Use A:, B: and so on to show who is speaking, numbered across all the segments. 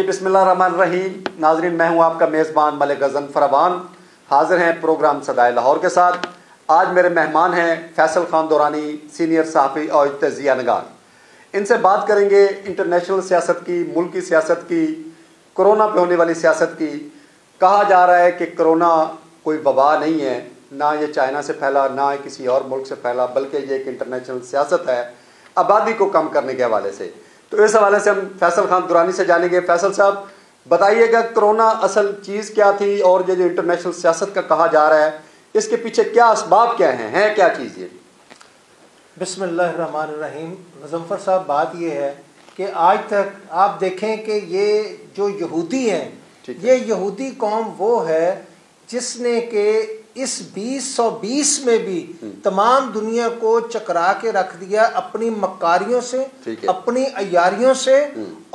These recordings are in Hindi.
A: जी बिस्मिल्लाहिर्रहमानिर्रहीम। नाजरीन, मैं हूं आपका मेज़बान मलिक गज़न फरावान। हाजिर हैं प्रोग्राम सदाए लाहौर के साथ। आज मेरे मेहमान हैं फैसल खान दुरानी, सीनियर सहाफ़ी और तजिया नगार। इनसे बात करेंगे इंटरनेशनल सियासत की, मुल्की सियासत की, कोरोना पे होने वाली सियासत की। कहा जा रहा है कि कोरोना कोई वबा नहीं है, ना ये चाइना से फैला, ना किसी और मुल्क से फैला, बल्कि ये एक इंटरनेशनल सियासत है आबादी को कम करने के हवाले से। तो इस हवाले से हम फैसल खान दुरानी से जानेंगे। फैसल साहब, बताइएगा कोरोना असल चीज़ क्या थी और ये जो इंटरनेशनल सियासत का कहा जा रहा है, इसके पीछे क्या असबाब क्या हैं क्या चीज़ ये?
B: बिस्मिल्लाहिर्रहमानिर्रहीम। मुज़फ़्फ़र साहब, बात ये है कि आज तक आप देखें कि ये जो यहूदी हैं, ये यहूदी कौम वो है जिसने कि इस 2020 में भी तमाम दुनिया को चकरा के रख दिया अपनी मक्कारियों से, अपनी अयारियों से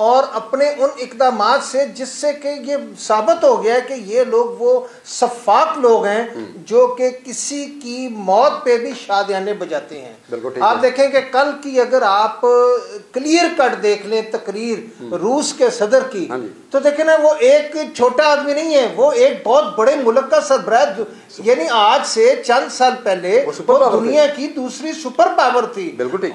B: और अपने उन इक़दामात से, जिससे कि ये साबित हो गया कि ये लोग वो सफ़ाक लोग हैं जो कि किसी की मौत पे भी शादियाने बजाते हैं। आप देखें कि कल की अगर आप क्लियर कट देख लें तकरीर रूस के सदर की, तो देखें ना, वो एक छोटा आदमी नहीं है, वो एक बहुत बड़े मुल्क का सरबराह, यानी आज से चंद साल पहले वो दुनिया की दूसरी सुपर पावर थी।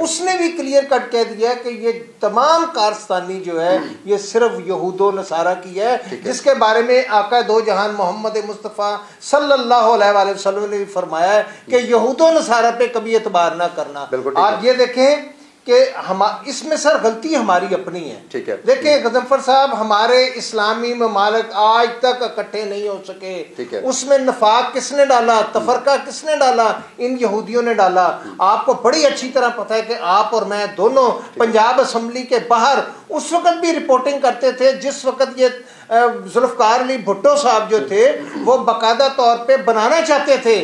B: उसने भी क्लियर कट कह दिया कि ये तमाम कारस्तानी जो है ये सिर्फ यहूदो नसारा की है, जिसके बारे में आका दो जहान मोहम्मद मुस्तफ़ा सल्लल्लाहु अलैहि वसल्लम ने फरमाया है कि यहूदो नसारा पे कभी एतबार ना करना। आप ये देखें कि हम इसमें सर गलती हमारी अपनी है। ठीक है, देखिए गज़नफ़र साहब, हमारे इस्लामी ममालिक आज तक इकट्ठे नहीं हो सके। उसमें नफाक किसने डाला, तफरका किसने डाला? इन यहूदियों ने डाला। आपको बड़ी अच्छी तरह पता है कि आप और मैं दोनों पंजाब असम्बली के बाहर उस वक्त भी रिपोर्टिंग करते थे जिस वक्त ये जुल्फ़िकार अली भुट्टो साहब जो थे वो बाकायदा तौर पे बनाना चाहते थे,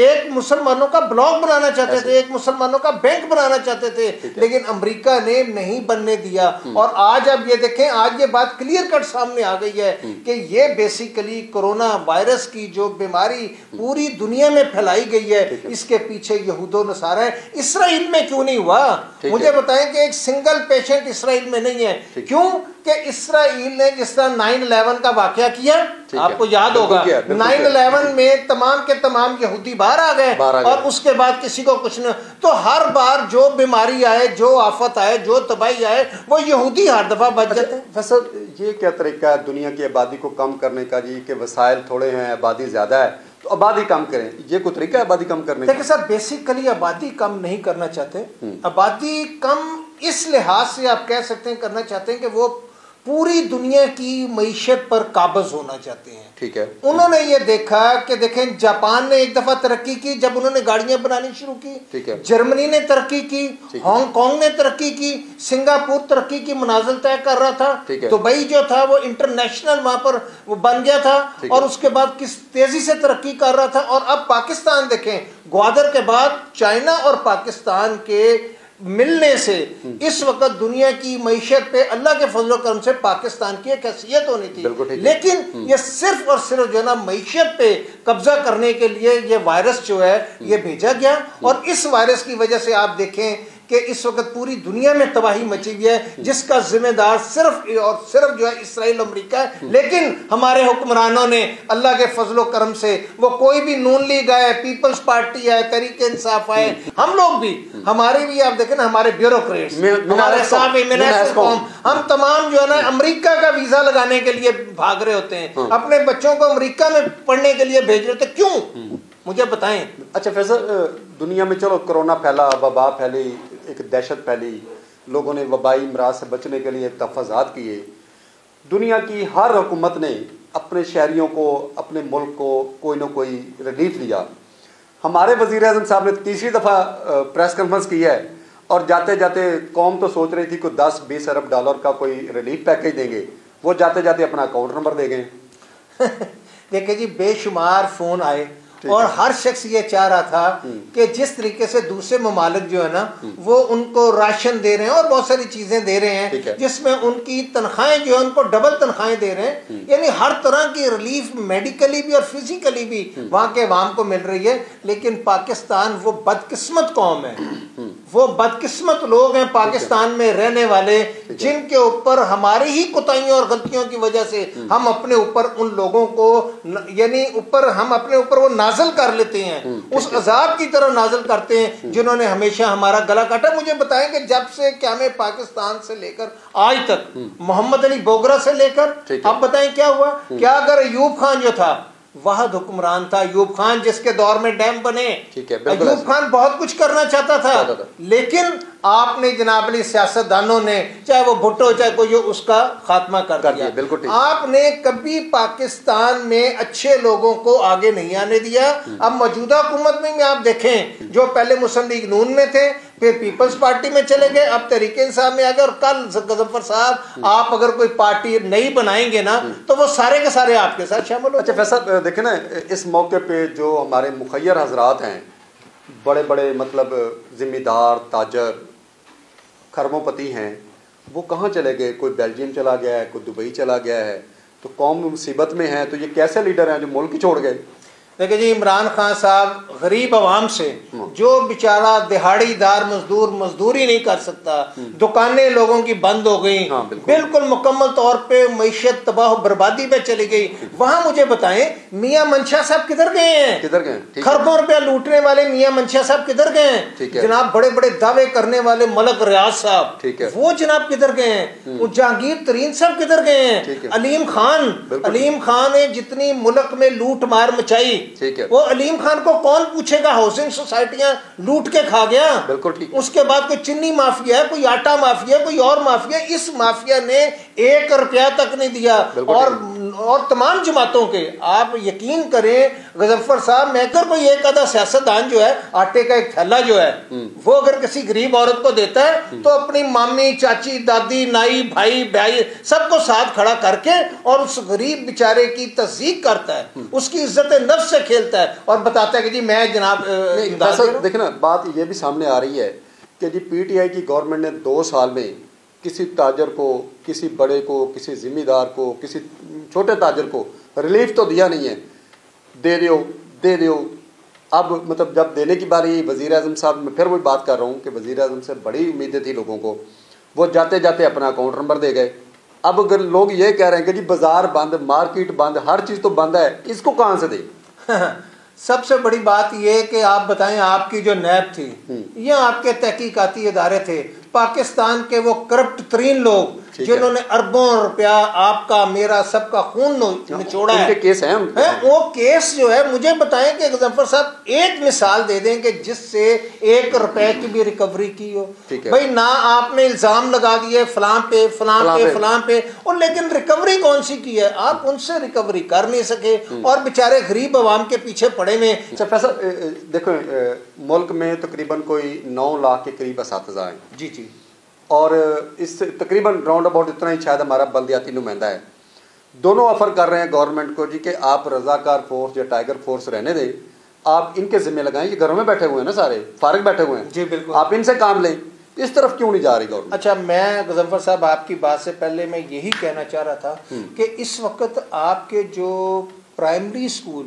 B: एक मुसलमानों का ब्लॉक बनाना चाहते थे, एक मुसलमानों का बैंक बनाना चाहते थे, लेकिन अमेरिका ने नहीं बनने दिया। और आज अब ये देखें, आज ये बात क्लियर कट सामने आ गई है कि ये बेसिकली कोरोना वायरस की जो बीमारी पूरी दुनिया में फैलाई गई है, इसके पीछे यहूदो नसारा है। इसराइल में क्यों नहीं हुआ? मुझे बताएं कि एक सिंगल पेशेंट इसराइल में नहीं है। क्यों? कि इसराइल ने जिस तरह 9/11 का वाकया किया, आपको याद होगा, 9/11 में तमाम के तमाम यहूदी बाहर आ गए और उसके बाद किसी को कुछ नहीं। तो हर बार जो बीमारी आए, जो आफत आए, जो तबाही आए, वो यहूदी हर दफा बच जाते हैं।
A: फैसल, ये क्या तरीका है दुनिया की आबादी को कम करने का जी, कि वसाइल थोड़े हैं, आबादी ज्यादा है, तो आबादी कम करें, ये कोई तरीका है आबादी कम करने का?
B: देखिए सर, बेसिकली आबादी कम नहीं करना चाहते। आबादी कम इस लिहाज से आप कह सकते हैं करना चाहते हैं कि वो पूरी दुनिया की मईशत पर काबज होना चाहते हैं। ठीक है, उन्होंने ये देखा कि देखें, जापान ने एक दफा तरक्की की जब उन्होंने गाड़ियां बनानी शुरू की। ठीक है, जर्मनी ने तरक्की की, हांगकांग ने तरक्की की, सिंगापुर तरक्की की मनाजिल तय कर रहा था, दुबई जो था वो इंटरनेशनल वहां पर वो बन गया था और उसके बाद किस तेजी से तरक्की कर रहा था। और अब पाकिस्तान देखें, ग्वादर के बाद चाइना और पाकिस्तान के मिलने से इस वक्त दुनिया की मईशत पे अल्लाह के फजल करम से पाकिस्तान की एक हैसियत होनी थी, लेकिन ये सिर्फ और सिर्फ जो है ना मईशत पे कब्जा करने के लिए ये वायरस जो है ये भेजा गया। और इस वायरस की वजह से आप देखें कि इस वक्त पूरी दुनिया में तबाही मची हुई है, जिसका जिम्मेदार सिर्फ और सिर्फ जो है इसराइल अमेरिका है। लेकिन हमारे हुक्मरानों ने अल्लाह के फजलो करम से, वो कोई भी नून लीग आए, पीपल्स पार्टी आए, तहरीक इंसाफ आए, हम लोग भी, हमारे भी आप देखें ना, हमारे ब्यूरोक्रेट्स, हमारे हम तमाम जो है ना अमेरिका का वीजा लगाने के लिए भाग रहे होते हैं, अपने बच्चों को अमेरिका में पढ़ने के लिए भेज रहे होते। क्यों? मुझे बताएं।
A: अच्छा फैसल, दुनिया में चलो कोरोना फैला, वबा फैली, एक दहशत फैली, लोगों ने वबाई मराज से बचने के लिए तहफ़्फ़ुज़ात किए। दुनिया की हर हुकूमत ने अपने शहरियों को, अपने मुल्क को कोई ना कोई रिलीफ दिया। हमारे वज़ीर-ए-आज़म साहब ने तीसरी दफ़ा प्रेस कॉन्फ्रेंस की है और जाते जाते कौम तो सोच रही थी कि 10-20 अरब डॉलर का कोई रिलीफ पैकेज देंगे, वो जाते जाते अपना अकाउंट नंबर दे गए।
B: देखिए जी, बेशुमार फ़ोन आए और हर शख्स ये चाह रहा था कि जिस तरीके से दूसरे ममालिक जो है ना वो उनको राशन दे रहे हैं और बहुत सारी चीजें दे रहे हैं, जिसमें उनकी तनख्वाहें जो है उनको डबल तनख्वाहें दे रहे हैं, यानी हर तरह की रिलीफ मेडिकली भी और फिजिकली भी वहां के अवाम को मिल रही है। लेकिन पाकिस्तान वो बदकिस्मत कौम है, वो बदकिस्मत लोग हैं पाकिस्तान में रहने वाले, जिनके ऊपर हमारी ही कोताहियों और गलतियों की वजह से हम अपने ऊपर उन लोगों को यानी हम अपने ऊपर वो नाजल कर लेते हैं, उस अजाब की तरह नाजल करते हैं जिन्होंने हमेशा हमारा गला काटा। मुझे बताएं कि जब से क़याम पाकिस्तान से लेकर आज तक, मोहम्मद अली बोगरा से लेकर, आप बताएं क्या हुआ? क्या अगर अयूब खान जो था वाहद हुक्मरान था, अयूब खान जिसके दौर में डैम बने, अयूब खान बहुत कुछ करना चाहता था, लेकिन आपने जनाब अली सियासतदानों ने, चाहे वो भुट्टो चाहे कोई, उसका खात्मा कर दिया। बिल्कुल आपने कभी पाकिस्तान में अच्छे लोगों को आगे नहीं आने दिया। अब मौजूदा हुकूमत में आप देखें, जो पहले मुस्लिम लीग नून में थे, फिर पीपल्स पार्टी में चले गए, अब तहरीक इंसाफ में आ गए, और कल गजफ्फर साहब आप अगर कोई पार्टी नहीं बनाएंगे ना तो वो सारे के सारे आपके साथ शामिल हो।
A: अच्छा फैसल देखे ना, इस मौके पे जो हमारे मुखय्यर हजरात हैं, बड़े बड़े मतलब जिम्मेदार ताजर खरबोपति हैं, वो कहाँ चले गए? कोई बेल्जियम चला गया है, कोई दुबई चला गया है, तो कौम मुसीबत में है। तो ये कैसे लीडर हैं जो मुल्क ही छोड़ गए?
B: देखिए जी, इमरान खान साहब गरीब आवाम से, जो बेचारा दिहाड़ीदार मजदूर मजदूरी नहीं कर सकता, दुकानें लोगों की बंद हो गई, बिल्कुल मुकम्मल तौर पे मईशत तबाह बर्बादी पे चली गई, वहां मुझे बताएं मियां मंशा साहब किधर गए हैं? किधर गए? खरबों रुपया लूटने वाले मियां मंशा साहब किधर गए हैं? जनाब बड़े बड़े दावे करने वाले मलक रियाज साहब, वो जनाब किधर गए हैं? जहांगीर तरीन साहब किधर गए हैं? अलीम खान ने जितनी मुल्क में लूट मार मचाई, वो अलीम खान को कौन पूछेगा? हाउसिंग सोसाइटियां लूट के खा गया। बिल्कुल ठीक। उसके बाद कोई चीनी माफिया है, कोई आटा माफिया, कोई और माफिया, इस माफिया ने 1 रुपया तक नहीं दिया। और तमाम जमातों के, आप यकीन करें गजफ्फर साहब, मैं कर कोई एक आधा सियासतदान जो है आटे का एक थैला जो है वो अगर किसी गरीब औरत को देता है तो अपनी मामी, चाची, दादी, नाई, भाई सबको साथ खड़ा करके और उस गरीब बेचारे की तस्दीक करता है, उसकी इज्जत नफ्स से खेलता है और बताता है कि जी मैं जनाब।
A: देखना बात ये भी सामने आ रही है कि जी पीटीआई की गवर्नमेंट ने 2 साल में किसी ताजर को, किसी बड़े को, किसी जिम्मेदार को, किसी छोटे ताजर को रिलीफ तो दिया नहीं है। दे दो अब मतलब जब देने की बारी वज़ीर आज़म साहब, मैं फिर वही बात कर रहा हूँ कि वज़ीर आज़म से बड़ी उम्मीदें थी लोगों को, वो जाते जाते अपना अकाउंट नंबर दे गए। अब अगर लोग ये कह रहे हैं कि जी बाजार बंद, मार्केट बंद, हर चीज़ तो बंद है, इसको कहाँ से दें?
B: सबसे बड़ी बात यह कि आप बताएं, आपकी जो नैब थी या आपके तहकीकाती इदारे थे, पाकिस्तान के वो करप्ट तरीन लोग जिन्होंने अरबों रुपया आपका मेरा सबका खून निचोड़ा है,
A: केस है
B: वो केस जो है, मुझे बताएं कि गजफ्फर साहब एक मिसाल दे दें कि जिससे 1 रुपए की भी रिकवरी की हो। भाई ना आपने इल्जाम लगा दिए फलां पे और लेकिन रिकवरी कौन सी की है? आप उनसे रिकवरी कर नहीं सके और बेचारे गरीब आवाम के पीछे पड़े हुए।
A: अच्छा देखो, मुल्क में तकरीबन कोई 9 लाख के करीब असातिज़ा हैं।
B: जी।
A: और इस तकरीबन राउंड अबाउट इतना ही शायद हमारा बल्दियाती नुमाइंदा है। दोनों ऑफर कर रहे हैं गवर्नमेंट को जी कि आप रजाकार फोर्स या टाइगर फोर्स रहने दें, आप इनके जिम्मे लगाएं, ये घरों में बैठे हुए हैं ना, सारे फारिग बैठे हुए हैं।
B: जी बिल्कुल,
A: आप इनसे काम लें। इस तरफ क्यों नहीं जा रही गवर्नमेंट?
B: अच्छा, मैं गजफ्फर साहब आपकी बात से पहले मैं यही कहना चाह रहा था कि इस वक्त आपके जो प्राइमरी स्कूल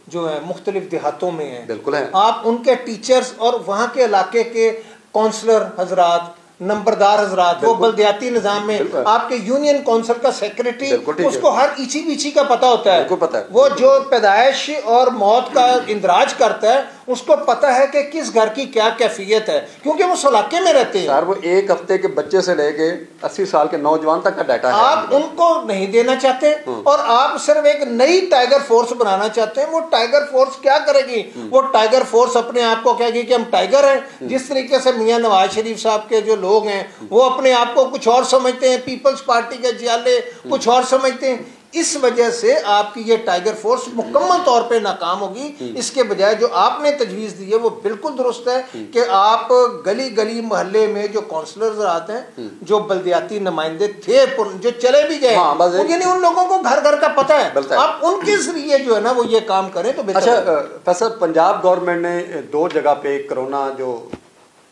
B: जो है मुख्तलिफ देहातों में है,
A: बिल्कुल है,
B: आप उनके टीचर्स और वहाँ के इलाके के काउंसलर हजरात, नंबरदार हजरात, वो बल्दियाती निजाम में आपके यूनियन काउंसिल का सेक्रेटरी, उसको हर इची बीची का पता होता है।
A: पता है।
B: वो जो पैदाइश और मौत का इंदराज करता है उसको पता है कि किस घर की क्या कैफियत है, क्योंकि वो इलाके में रहते हैं।
A: सर वो 1 हफ्ते के बच्चे से लेके 80 साल के नौजवान तक का डाटा है।
B: आप उनको नहीं देना चाहते और आप सिर्फ एक नई टाइगर फोर्स बनाना चाहते हैं। वो टाइगर फोर्स क्या करेगी? वो टाइगर फोर्स अपने आप को कहेगी कि हम टाइगर हैं। जिस तरीके से मियां नवाज शरीफ साहब के जो लोग हैं वो अपने आप को कुछ और समझते हैं, पीपल्स पार्टी के जियाले कुछ और समझते हैं। इस वजह से आपकी ये टाइगर फोर्स मुकम्मल तौर पे नाकाम होगी। इसके बजाय जो आपने तजवीज़ दी है वो बिल्कुल दुरुस्त है कि आप गली गली मोहल्ले में जो काउंसलर्स आते हैं, जो बल्दियाती नुमाइंदे थे जो चले भी गए, यानी उन लोगों को घर घर का पता है, आप उनके जरिए जो है ना वो ये काम करें तो बेहतर।
A: अच्छा फैसल, पंजाब गवर्नमेंट ने 2 जगह पे कोरोना जो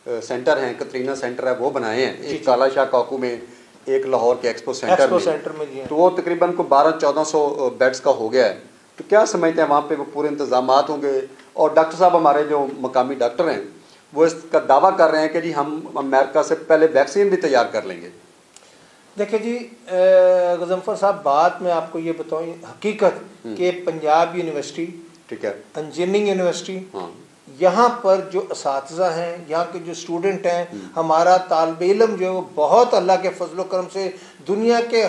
A: सेंटर हैं, कतरीना सेंटर है, वो बनाए हैं। एक काला शाह काकू में, एक लाहौर के एक्सपो सेंटर में। तो वो तकरीबन को 1200-1400 बेड्स का हो गया है। तो क्या समझते हैं वहाँ पे वो पूरे इंतजामात होंगे? और डॉक्टर साहब हमारे जो मकामी डॉक्टर हैं वो इसका दावा कर रहे हैं कि जी हम अमेरिका से पहले वैक्सीन भी तैयार कर लेंगे।
B: देखिए जी गजनफर साहब, बात मैं आपको ये बताऊं हकीकत कि पंजाब यूनिवर्सिटी,
A: ठीक है,
B: इंजीनियरिंग यूनिवर्सिटी,
A: हाँ,
B: यहाँ पर जो असातिज़ा हैं, यहाँ के जो स्टूडेंट हैं, हमारा तालिब इल्म जो है वो बहुत अल्लाह के फजल करम से दुनिया के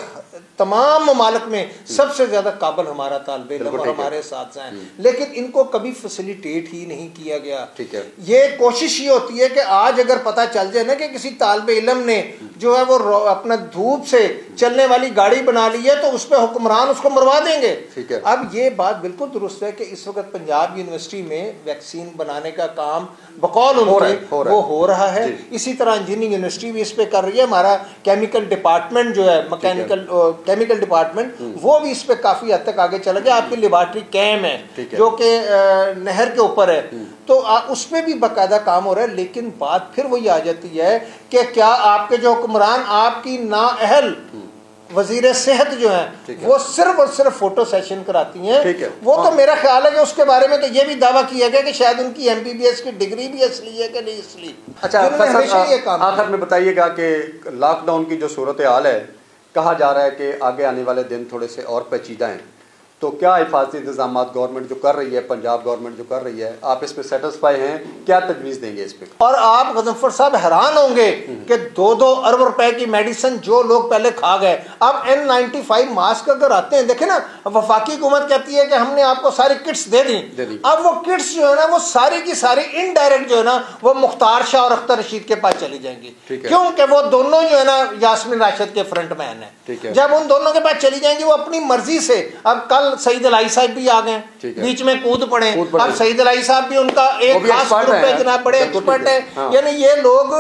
B: तमाम ममालिक में सबसे ज़्यादा काबिल हमारा तालिब इल्म और हमारे असातिज़ा हैं, लेकिन इनको कभी फैसिलिटेट ही नहीं किया गया।
A: ठीक है,
B: ये कोशिश ये होती है कि आज अगर पता चल जाए ना कि किसी तालिब इल्म ने जो है वो अपना धूप से चलने वाली गाड़ी बना ली है, तो उस पर हुक्मरान उसको मरवा देंगे।
A: ठीक है।
B: अब ये बात बिल्कुल दुरुस्त है कि इस वक्त पंजाब यूनिवर्सिटी में वैक्सीन बनाने का काम बकौल उनके वो हो रहा है। इसी तरह इंजीनियरिंग यूनिवर्सिटी भी इस पे कर रही है। हमारा केमिकल डिपार्टमेंट जो है, मैकेनिकल केमिकल डिपार्टमेंट, वो भी इस पे काफी हद तक आगे चला गया। आपकी लेबॉर्ट्री कैम है जो कि नहर के ऊपर है, तो उस पर भी बाकायदा काम हो रहा है। लेकिन बात फिर वही आ जाती है कि क्या आपके जो हुक्मरान, आपकी नाअहल वजीर सेहत जो है वो सिर्फ और सिर्फ फोटो सेशन कराती हैं। वो तो मेरा ख्याल है कि उसके बारे में तो ये भी दावा किया गया कि शायद उनकी MBBS की डिग्री भी असली है कि नहीं असली।
A: अच्छा, आखिर में बताइएगा कि लॉकडाउन की जो सूरत हाल है, कहा जा रहा है कि आगे आने वाले दिन थोड़े से और पेचीदा हैं, तो क्या हिफाजती इंतजाम गवर्नमेंट जो कर रही है, पंजाब गवर्नमेंट जो कर रही है, आप इस पे सेटिस्फाई हैं? क्या तजवीज़ देंगे इस पे? और
B: आप गजनफर साहब हैरान होंगे कि 2-2 अरब रुपए की मेडिसिन जो लोग पहले खा गए, अब N95 मास्क अगर आते हैं, देखे ना, वफाकी हुकूमत कहती है कि हमने आपको सारी किट्स दे दी। अब वो किट्स जो है ना, वो सारी की सारी इनडायरेक्ट जो है ना, वो मुख्तार शाह और अख्तर रशीद के पास चली जाएंगी, क्योंकि वो दोनों जो है ना यास्मीन राशिद के फ्रंट मैन है। जब उन दोनों के पास चली जाएंगी, वो अपनी मर्जी से, अब कल सईद अलाई साहब भी आ गए, बीच में कूद पड़े। अब सईद अलाई साहब भी उनका एक खास ग्रुप है जनाब, बड़े एक्सपर्ट है। यानी ये लोग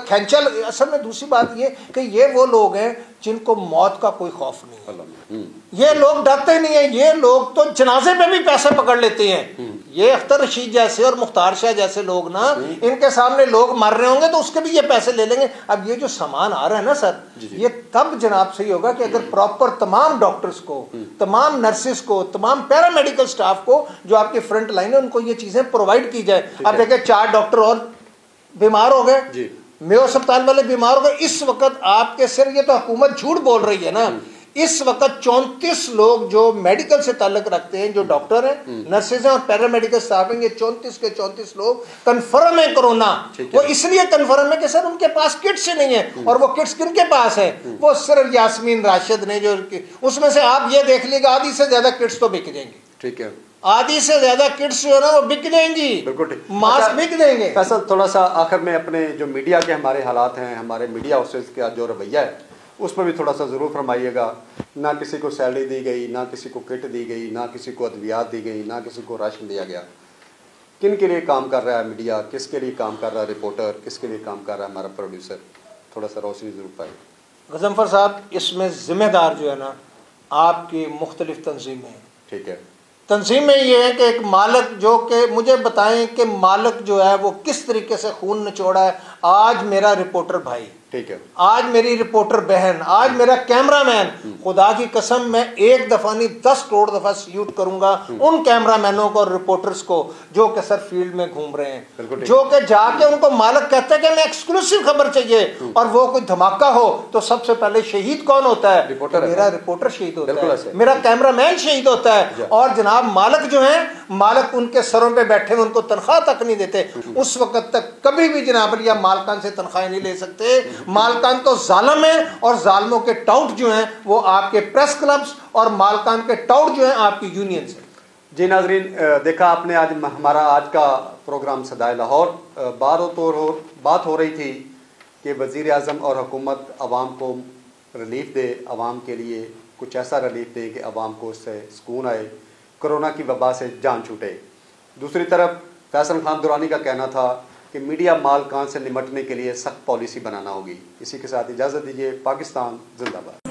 B: खेंचल, असल में दूसरी बात ये कि ये वो लोग हैं जिनको मौत का कोई खौफ नहीं है। ये लोग डरते नहीं है। ये लोग तो जनाजे पे भी पैसे पकड़ लेते हैं। ये अख्तर रशीद जैसे और मुख्तार शाह जैसे लोग ना, इनके सामने लोग मर रहे होंगे तो उसके भी ये पैसे ले लेंगे। अब ये जो सामान आ रहा है ना सर, ये तब जनाब सही होगा कि अगर प्रॉपर तमाम डॉक्टर्स को, तमाम नर्सिस को, तमाम पैरामेडिकल स्टाफ को जो आपकी फ्रंट लाइन है, उनको ये चीजें प्रोवाइड की जाए। अब देखिए 4 डॉक्टर और बीमार हो गए, मेयो अस्पताल वाले बीमार हो गए। इस वक्त आपके सिर, ये तो हुकूमत झूठ बोल रही है ना, इस वक्त 34 लोग जो मेडिकल से ताल्लुक रखते हैं, जो डॉक्टर हैं, नर्सेज हैं और पैरामेडिकल स्टाफ हैं, ये 34 के 34 लोग कंफर्म है कोरोना। वो इसलिए कंफर्म है कि सर उनके पास किट्स ही नहीं है। और वो किट्स किनके पास है? वो सिर्फ यास्मीन राशिद ने, जो उसमें से आप ये देख लीजिएगा आधी से ज्यादा किट्स तो बिक जाएंगी। ठीक है, आधी से ज्यादा किट्स जो है ना वो बिक जाएंगी। बिल्कुल ठीक, मास्क बिक जाएंगे।
A: फैसल, थोड़ा सा आखिर में अपने जो मीडिया के हमारे हालात हैं, हमारे मीडिया हाउसेस का जो रवैया है, उस पर भी थोड़ा सा ज़रूर फरमाइएगा। ना किसी को सैलरी दी गई, ना किसी को किट दी गई, ना किसी को अद्वियात दी गई, ना किसी को राशन दिया गया। किन के लिए काम कर रहा है मीडिया? किसके लिए काम कर रहा है रिपोर्टर? किसके लिए काम कर रहा है हमारा प्रोड्यूसर? थोड़ा सा रोशनी ज़रूर पाए।
B: गजनफर साहब, इसमें जिम्मेदार जो है ना आपकी मुख्तलिफ तंजीमें हैं। ठीक है, तंजीम में ये है कि एक मालिक जो कि मुझे बताएं कि मालिक जो है वो किस तरीके से खून निचोड़ा है। आज मेरा रिपोर्टर भाई, ठीक है, आज मेरी रिपोर्टर बहन, आज मेरा कैमरामैन, खुदा की कसम मैं एक दफा नहीं 10 करोड़ दफा सल्यूट करूंगा उन कैमरामैनों को और रिपोर्टर्स को जो कि सर फील्ड में घूम रहे हैं, जो कि जाके उनको मालिक कहते हैं कि मैं एक्सक्लूसिव खबर चाहिए, और वो कोई धमाका हो तो सबसे पहले शहीद कौन होता है? रिपोर्टर। मेरा रिपोर्टर शहीद होता है, मेरा कैमरामैन शहीद होता है। और जनाब मालिक जो है, मालिक उनके सरों पे बैठे हुए, उनको तनख्वाह तक नहीं देते। उस वक्त तक कभी भी जनाब या मालकान से तनख्वाह नहीं ले सकते। मालकान तो जालिम है, और जालिमों के टाउट जो हैं वो आपके प्रेस क्लब्स, और मालकान के टाउट जो हैं आपकी यूनियन से।
A: जी नाजरीन, देखा आपने आज हमारा आज का प्रोग्राम सदाए लाहौर। बात हो रही थी कि वज़ीर आज़म और हुकूमत आवाम को रिलीफ दे, आवाम के लिए कुछ ऐसा रिलीफ दे कि आवाम को उससे सुकून आए, कोरोना की वबा से जान छूटे। दूसरी तरफ फैसल खान दुरानी का कहना था कि मीडिया मालकान से निपटने के लिए सख्त पॉलिसी बनाना होगी। इसी के साथ इजाज़त दीजिए। पाकिस्तान जिंदाबाद।